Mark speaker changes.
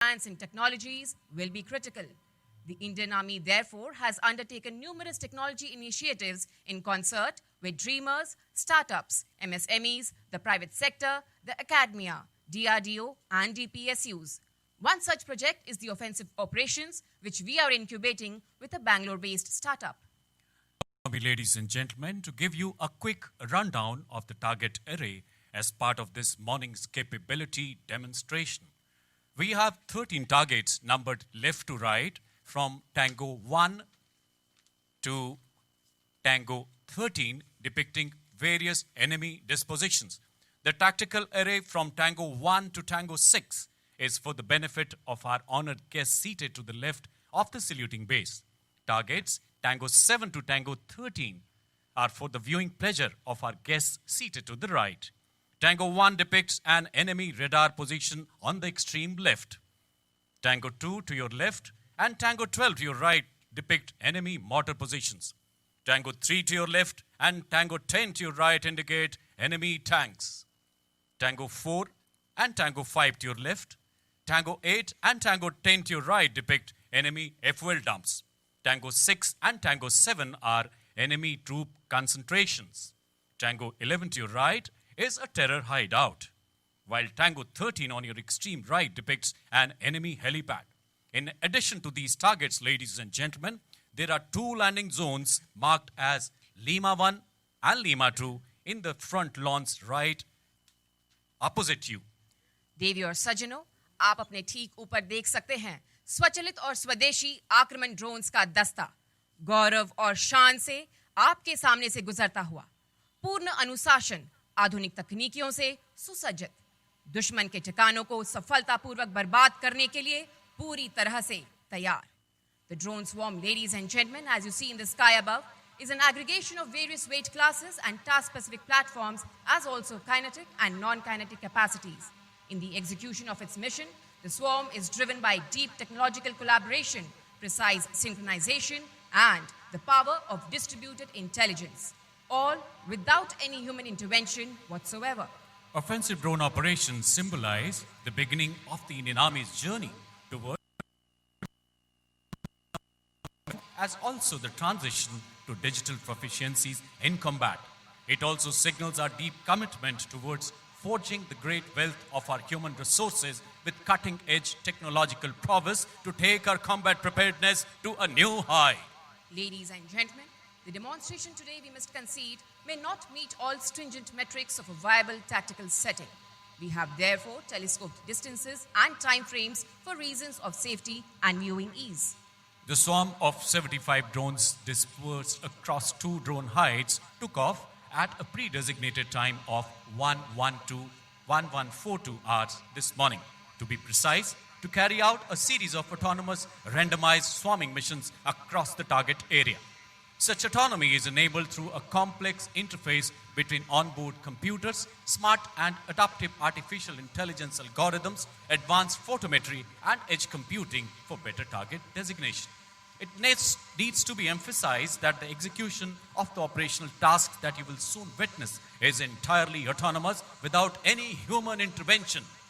Speaker 1: science and technologies will be critical. The Indian Army, therefore, has undertaken numerous technology initiatives in concert with dreamers, startups, MSMEs, the private sector, the academia, DRDO, and DPSUs. One such project is the offensive operations, which we are incubating with a Bangalore-based startup.
Speaker 2: Ladies and gentlemen, to give you a quick rundown of the target array as part of this morning's capability demonstration. We have 13 targets numbered left to right from Tango 1 to Tango 13, depicting various enemy dispositions. The tactical array from Tango 1 to Tango 6 is for the benefit of our honored guests seated to the left of the saluting base. Targets Tango 7 to Tango 13 are for the viewing pleasure of our guests seated to the right. Tango 1 depicts an enemy radar position on the extreme left. Tango 2 to your left and Tango 12 to your right depict enemy mortar positions. Tango 3 to your left and Tango 10 to your right indicate enemy tanks. Tango 4 and Tango 5 to your left. Tango 8 and Tango 10 to your right depict enemy fuel dumps. Tango 6 and Tango 7 are enemy troop concentrations. Tango 11 to your right is a terror hideout, while Tango 13 on your extreme right depicts an enemy helipad. In addition to these targets, ladies and gentlemen, there are two landing zones marked as Lima 1 and Lima 2 in the front lawns right opposite you.
Speaker 1: देवी और सज्जनों, आप अपने ठीक ऊपर देख सकते हैं स्वचलित और स्वदेशी आक्रमण ड्रोन्स का दस्ता गौरव और शान से आपके सामने से गुजरता हुआ, पूर्ण अनुशासन, आधुनिक तकनीकियों से सुसज्जित, दुश्मन के ठिकानों को सफलतापूर्वक बर्बाद करने के लिए पूरी तरह से तैयार. The drone swarm, ladies and gentlemen, as you see in the sky above, is an aggregation of various weight classes and task-specific platforms, as also kinetic and non-kinetic capacities. In the execution of its mission, the swarm is driven by deep technological collaboration, precise synchronization, and the power of distributed intelligence, all without any human intervention whatsoever.
Speaker 2: Offensive drone operations symbolize the beginning of the Indian Army's journey toward, as also the transition to digital proficiencies in combat. It also signals our deep commitment towards forging the great wealth of our human resources with cutting-edge technological prowess to take our combat preparedness to a new high.
Speaker 1: Ladies and gentlemen, the demonstration today, we must concede, may not meet all stringent metrics of a viable tactical setting. We have therefore telescoped distances and time frames for reasons of safety and viewing ease.
Speaker 2: The swarm of 75 drones dispersed across two drone heights took off at a pre-designated time of 1142 hours this morning. To be precise, to carry out a series of autonomous randomized swarming missions across the target area. Such autonomy is enabled through a complex interface between onboard computers, smart and adaptive artificial intelligence algorithms, advanced photometry, and edge computing for better target designation. It needs to be emphasized that the execution of the operational tasks that you will soon witness is entirely autonomous without any human intervention.